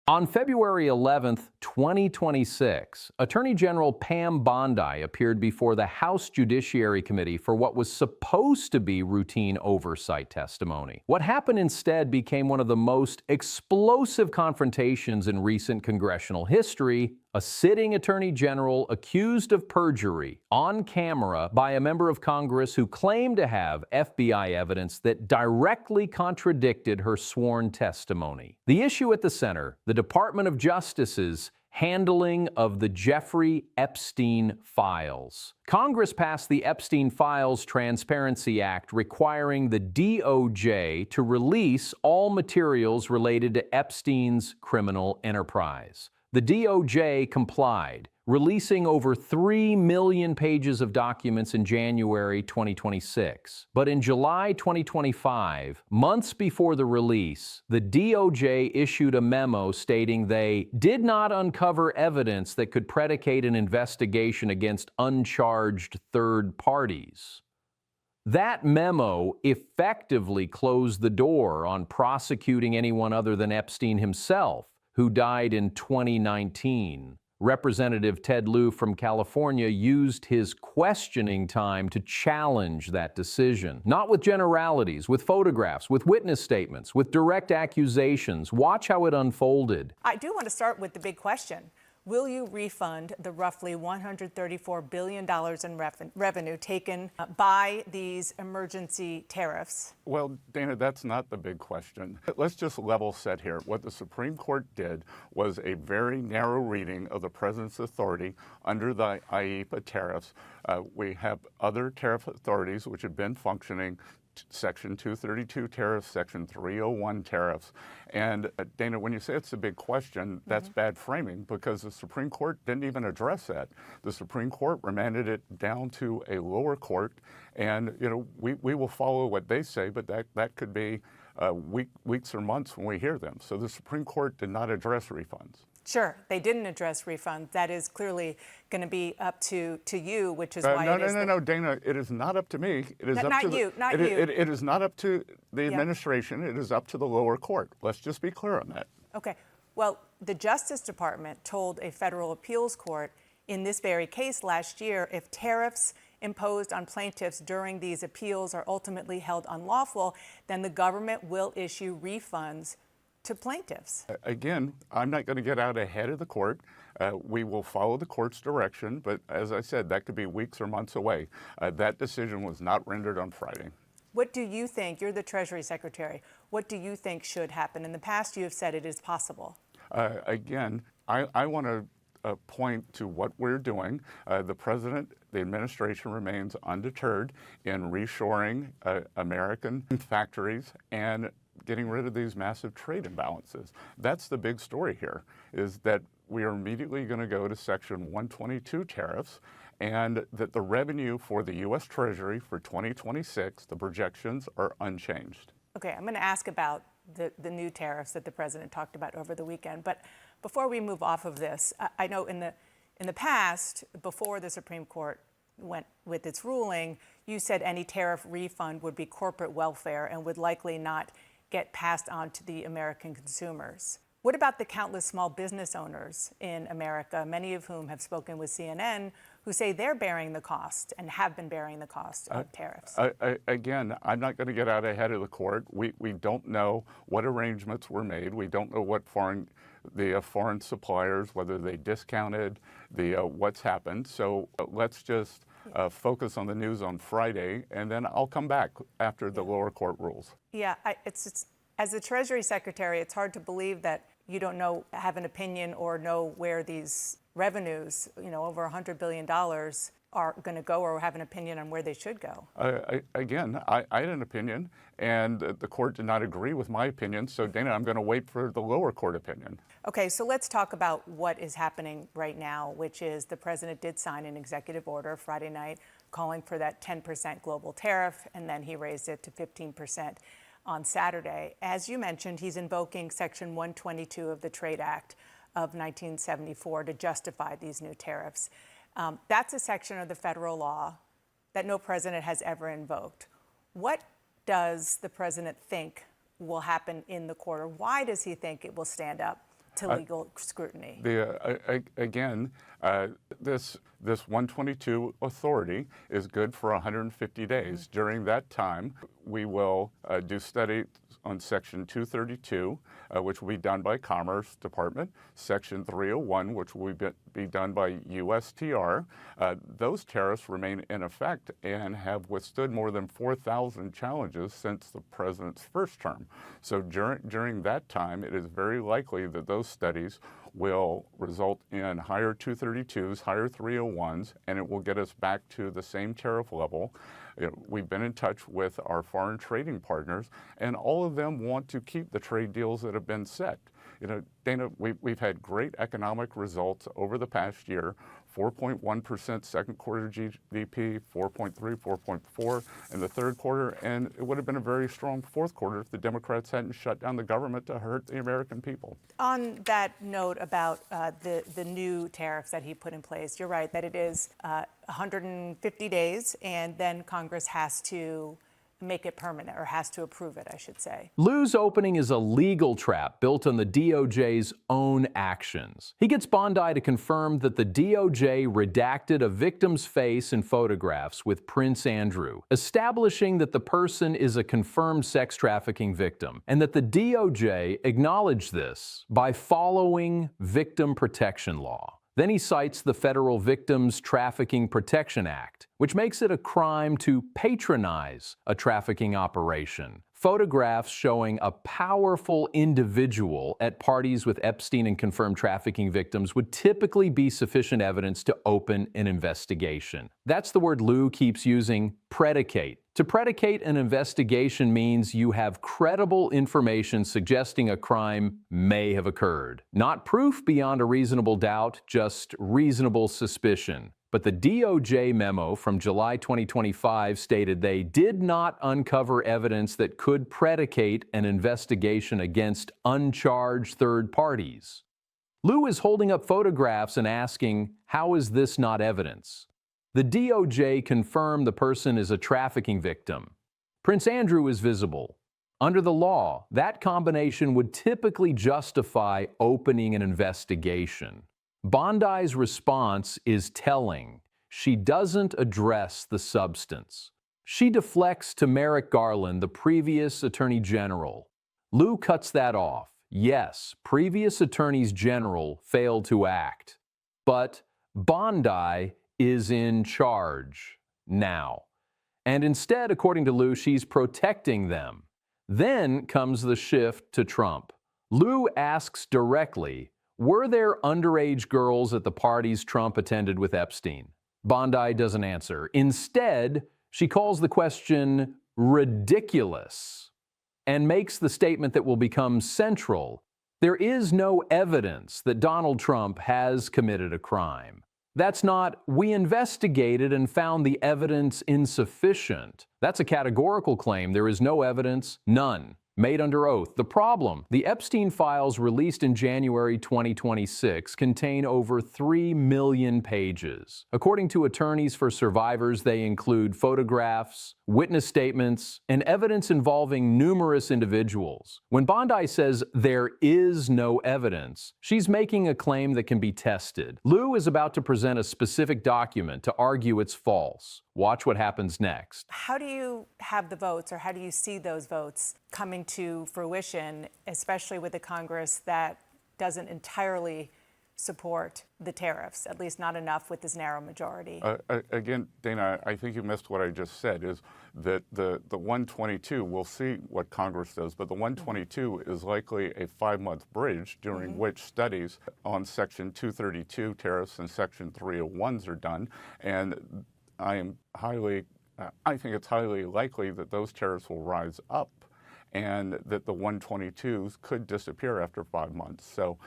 On February 11th, 2026, Attorney General Pam Bondi appeared before the House Judiciary Committee for what was supposed to be routine oversight testimony. What happened instead became one of the most explosive confrontations in recent congressional history. A sitting attorney general accused of perjury on camera by a member of Congress who claimed to have FBI evidence that directly contradicted her sworn testimony. The issue at the center, the Department of Justice's handling of the Jeffrey Epstein files. Congress passed the Epstein Files Transparency Act requiring the DOJ to release all materials related to Epstein's criminal enterprise. The DOJ complied, releasing over 3 million pages of documents in January 2026. But in July 2025, months before the release, the DOJ issued a memo stating they did not uncover evidence that could predicate an investigation against uncharged third parties. That memo effectively closed the door on prosecuting anyone other than Epstein himself, who died in 2019. Representative Ted Lieu from California used his questioning time to challenge that decision. Not with generalities, with photographs, with witness statements, with direct accusations. Watch how it unfolded. I do want to start with the big question. Will you refund the roughly $134 billion in revenue taken by these emergency tariffs? Well, Dana, that's not the big question. Let's just level set here. What the Supreme Court did was a very narrow reading of the president's authority under the IEEPA tariffs. We have other tariff authorities which have been functioning, Section 232 tariffs, Section 301 tariffs. And Dana, when you say it's a big question, that's bad framing because the Supreme Court didn't even address that. The Supreme Court remanded it down to a lower court, and we will follow what they say, but that could be weeks or months when we hear them. So the Supreme Court did not address refunds. Sure, they didn't address refunds. That is clearly going to be up to you, which is why No, Dana, it is not up to me. It is not you. It is not up to the administration. It is up to the lower court. Let's just be clear on that. Okay. Well, the Justice Department told a federal appeals court in this very case last year, if tariffs imposed on plaintiffs during these appeals are ultimately held unlawful, then the government will issue refunds to plaintiffs. Again, I'm not going to get out ahead of the court. We will follow the court's direction, but as I said, that could be weeks or months away. That decision was not rendered on Friday. What do you think? You're the Treasury Secretary. What do you think should happen? In the past, you have said it is possible. Again, I want to point to what we're doing. The president, the administration remains undeterred in reshoring American factories and getting rid of these massive trade imbalances. That's the big story here, is that we are immediately going to go to Section 122 tariffs, and that the revenue for the U.S. Treasury for 2026, the projections are unchanged. Okay, I'm going to ask about the new tariffs that the president talked about over the weekend. But before we move off of this, I know in the past, before the Supreme Court went with its ruling, you said any tariff refund would be corporate welfare and would likely not get passed on to the American consumers. What about the countless small business owners in America, many of whom have spoken with CNN, who say they're bearing the cost and have been bearing the cost of tariffs? Again, I'm not going to get out ahead of the court. We don't know what arrangements were made. We don't know what foreign suppliers, whether they discounted what's happened. So let's just focus on the news on Friday, and then I'll come back after the lower court rules. Yeah, it's as the Treasury Secretary, it's hard to believe that you don't have an opinion or know where these revenues, over $100 billion, are going to go, or have an opinion on where they should go. Again, I had an opinion, and the court did not agree with my opinion. So, Dana, I'm going to wait for the lower court opinion. Okay, so let's talk about what is happening right now, which is the president did sign an executive order Friday night calling for that 10% global tariff, and then he raised it to 15% on Saturday. As you mentioned, he's invoking Section 122 of the Trade Act of 1974 to justify these new tariffs. That's a section of the federal law that no president has ever invoked. What does the president think will happen in the court, or why does he think it will stand up to legal scrutiny? Again, this 122 authority is good for 150 days. During that time, we will do study on Section 232, which will be done by Commerce Department, Section 301, which will be done by USTR. Those tariffs remain in effect and have withstood more than 4,000 challenges since the president's first term. So during that time, it is very likely that those studies will result in higher 232s, higher 301s, and it will get us back to the same tariff level. We've been in touch with our foreign trading partners, and all of them want to keep the trade deals that have been set. Dana, we've had great economic results over the past year. 4.1% second quarter GDP, 4.3, 4.4 in the third quarter, and it would have been a very strong fourth quarter if the Democrats hadn't shut down the government to hurt the American people. On that note about the new tariffs that he put in place, you're right that it is 150 days, and then Congress has to make it permanent, or has to approve it, I should say. Lieu's opening is a legal trap built on the DOJ's own actions. He gets Bondi to confirm that the DOJ redacted a victim's face in photographs with Prince Andrew, establishing that the person is a confirmed sex trafficking victim, and that the DOJ acknowledged this by following victim protection law. Then he cites the Federal Victims Trafficking Protection Act, which makes it a crime to patronize a trafficking operation. Photographs showing a powerful individual at parties with Epstein and confirmed trafficking victims would typically be sufficient evidence to open an investigation. That's the word Lieu keeps using, predicate. To predicate an investigation means you have credible information suggesting a crime may have occurred. Not proof beyond a reasonable doubt, just reasonable suspicion. But the DOJ memo from July 2025 stated they did not uncover evidence that could predicate an investigation against uncharged third parties. Lieu is holding up photographs and asking, how is this not evidence? The DOJ confirmed the person is a trafficking victim. Prince Andrew is visible. Under the law, that combination would typically justify opening an investigation. Bondi's response is telling. She doesn't address the substance. She deflects to Merrick Garland, the previous Attorney General. Lieu cuts that off. Yes, previous attorneys general failed to act. But Bondi is in charge now. And instead, according to Lieu, she's protecting them. Then comes the shift to Trump. Lieu asks directly, were there underage girls at the parties Trump attended with Epstein? Bondi doesn't answer. Instead, she calls the question ridiculous and makes the statement that will become central. There is no evidence that Donald Trump has committed a crime. That's not, we investigated and found the evidence insufficient. That's a categorical claim. There is no evidence, none. Made under oath. The problem, the Epstein files released in January 2026 contain over 3 million pages. According to attorneys for survivors, they include photographs, witness statements, and evidence involving numerous individuals. When Bondi says there is no evidence, she's making a claim that can be tested. Lieu is about to present a specific document to argue it's false. Watch what happens next. How do you have the votes, or how do you see those votes coming to fruition, especially with a Congress that doesn't entirely support the tariffs, at least not enough with this narrow majority? Again, Dana, I think you missed what I just said, is that the 122, we'll see what Congress does, but the 122 is likely a 5-month bridge during which studies on Section 232 tariffs and Section 301s are done. And I think it's highly likely that those tariffs will rise up and that the 122s could disappear after 5 months. So,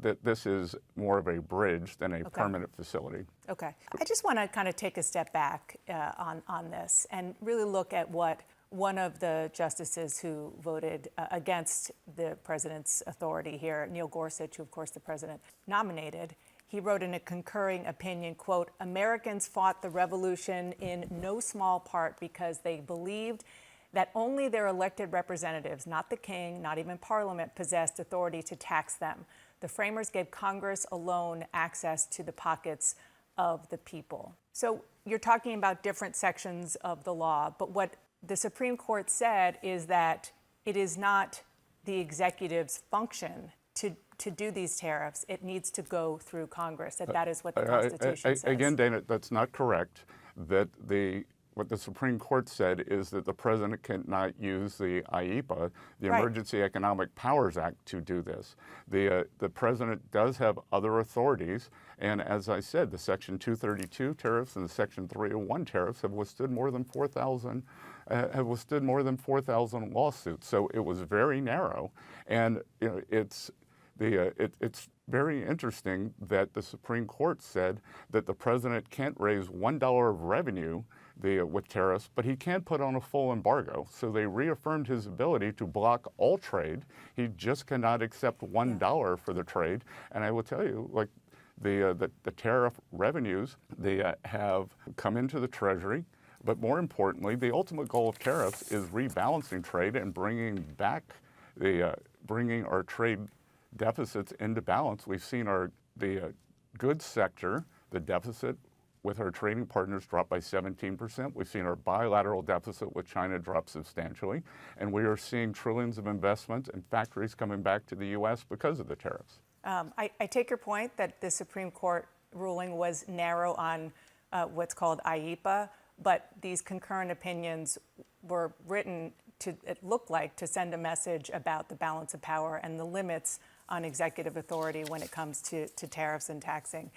this is more of a bridge than a permanent facility. Okay. I just want to kind of take a step back on this and really look at what one of the justices who voted against the president's authority here, Neil Gorsuch, who of course the president nominated, he wrote in a concurring opinion, quote, "Americans fought the revolution in no small part because they believed that only their elected representatives, not the king, not even Parliament, possessed authority to tax them. The framers gave Congress alone access to the pockets of the people. So you're talking about different sections of the law, but what the Supreme Court said is that it is not the executive's function to do these tariffs. It needs to go through Congress, that is what the Constitution says. Again, Dana, that's not correct. What the Supreme Court said is that the president cannot use the IEPA, the Right. Emergency Economic Powers Act, to do this. The president does have other authorities, and as I said, the Section 232 tariffs and the Section 301 tariffs have withstood more than 4,000 lawsuits. So it was very narrow, and it's very interesting that the Supreme Court said that the president can't raise $1 of revenue with tariffs, but he can put on a full embargo. So they reaffirmed his ability to block all trade. He just cannot accept $1 for the trade. And I will tell you, like the tariff revenues, they have come into the Treasury. But more importantly, the ultimate goal of tariffs is rebalancing trade and bringing our trade deficits into balance. We've seen the goods sector, the deficit with our trading partners drop by 17%. We've seen our bilateral deficit with China drop substantially. And we are seeing trillions of investment and factories coming back to the U.S. because of the tariffs. I take your point that the Supreme Court ruling was narrow on what's called IEPA, but these concurrent opinions were written it looked like, to send a message about the balance of power and the limits on executive authority when it comes to tariffs and taxing.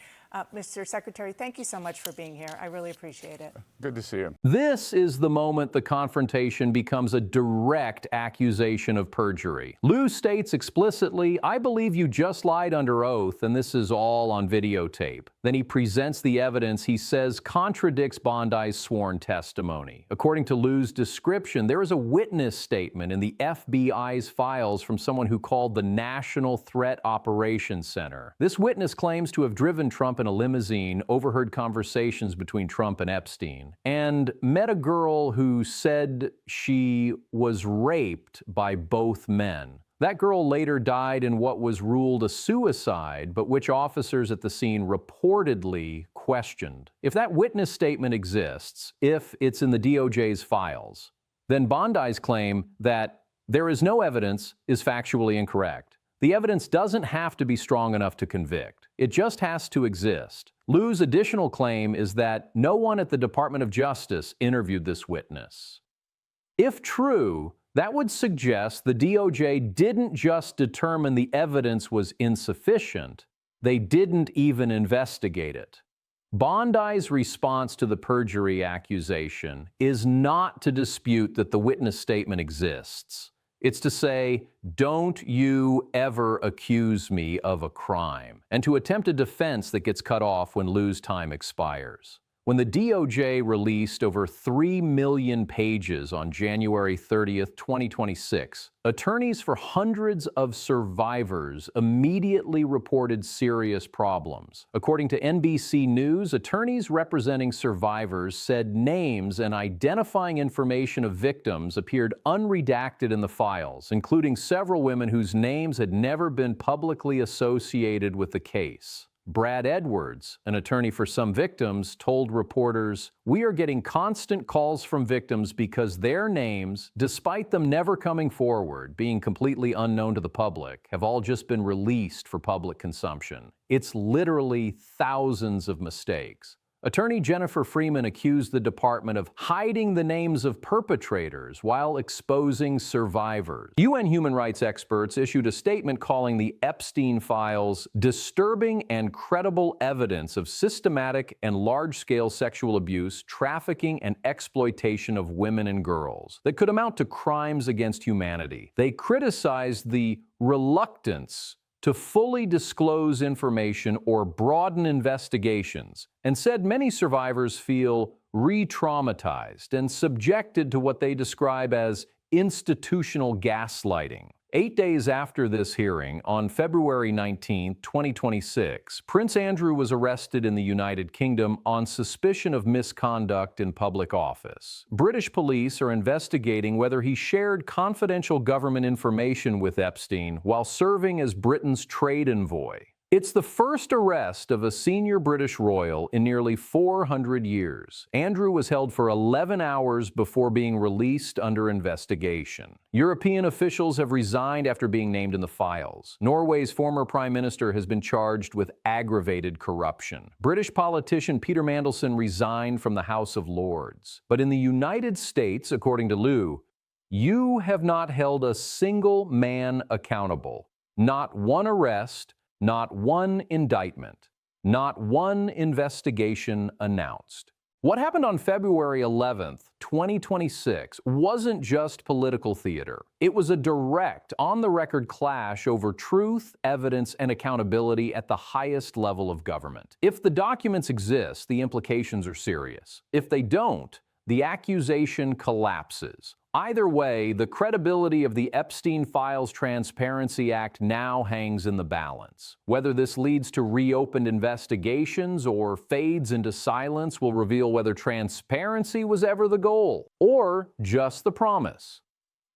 Mr. Secretary, thank you so much for being here. I really appreciate it. Good to see you. This is the moment the confrontation becomes a direct accusation of perjury. Lieu states explicitly, "I believe you just lied under oath, and this is all on videotape." Then he presents the evidence he says contradicts Bondi's sworn testimony. According to Lieu's description, there is a witness statement in the FBI's files from someone who called the National Threat Operations Center. This witness claims to have driven Trump in a limousine, overheard conversations between Trump and Epstein, and met a girl who said she was raped by both men. That girl later died in what was ruled a suicide, but which officers at the scene reportedly questioned. If that witness statement exists, if it's in the DOJ's files, then Bondi's claim that there is no evidence is factually incorrect. The evidence doesn't have to be strong enough to convict. It just has to exist. Lieu's additional claim is that no one at the Department of Justice interviewed this witness. If true, that would suggest the DOJ didn't just determine the evidence was insufficient, they didn't even investigate it. Bondi's response to the perjury accusation is not to dispute that the witness statement exists. It's to say, don't you ever accuse me of a crime, and to attempt a defense that gets cut off when Lieu's time expires. When the DOJ released over 3 million pages on January 30th, 2026, attorneys for hundreds of survivors immediately reported serious problems. According to NBC News, attorneys representing survivors said names and identifying information of victims appeared unredacted in the files, including several women whose names had never been publicly associated with the case. Brad Edwards, an attorney for some victims, told reporters, "We are getting constant calls from victims because their names, despite them never coming forward, being completely unknown to the public, have all just been released for public consumption. It's literally thousands of mistakes." Attorney Jennifer Freeman accused the department of hiding the names of perpetrators while exposing survivors. UN human rights experts issued a statement calling the Epstein files disturbing and credible evidence of systematic and large-scale sexual abuse, trafficking, and exploitation of women and girls that could amount to crimes against humanity. They criticized the reluctance to fully disclose information or broaden investigations, and said many survivors feel re-traumatized and subjected to what they describe as institutional gaslighting. 8 days after this hearing, on February 19, 2026, Prince Andrew was arrested in the United Kingdom on suspicion of misconduct in public office. British police are investigating whether he shared confidential government information with Epstein while serving as Britain's trade envoy. It's the first arrest of a senior British royal in nearly 400 years. Andrew was held for 11 hours before being released under investigation. European officials have resigned after being named in the files. Norway's former prime minister has been charged with aggravated corruption. British politician Peter Mandelson resigned from the House of Lords. But in the United States, according to Lieu, you have not held a single man accountable. Not one arrest, not one indictment, not one investigation announced. What happened on February 11th, 2026 wasn't just political theater. It was a direct, on-the-record clash over truth, evidence, and accountability at the highest level of government. If the documents exist, the implications are serious. If they don't, the accusation collapses. Either way, the credibility of the Epstein Files Transparency Act now hangs in the balance. Whether this leads to reopened investigations or fades into silence will reveal whether transparency was ever the goal or just the promise.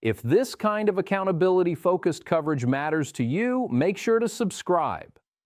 If this kind of accountability-focused coverage matters to you, make sure to subscribe.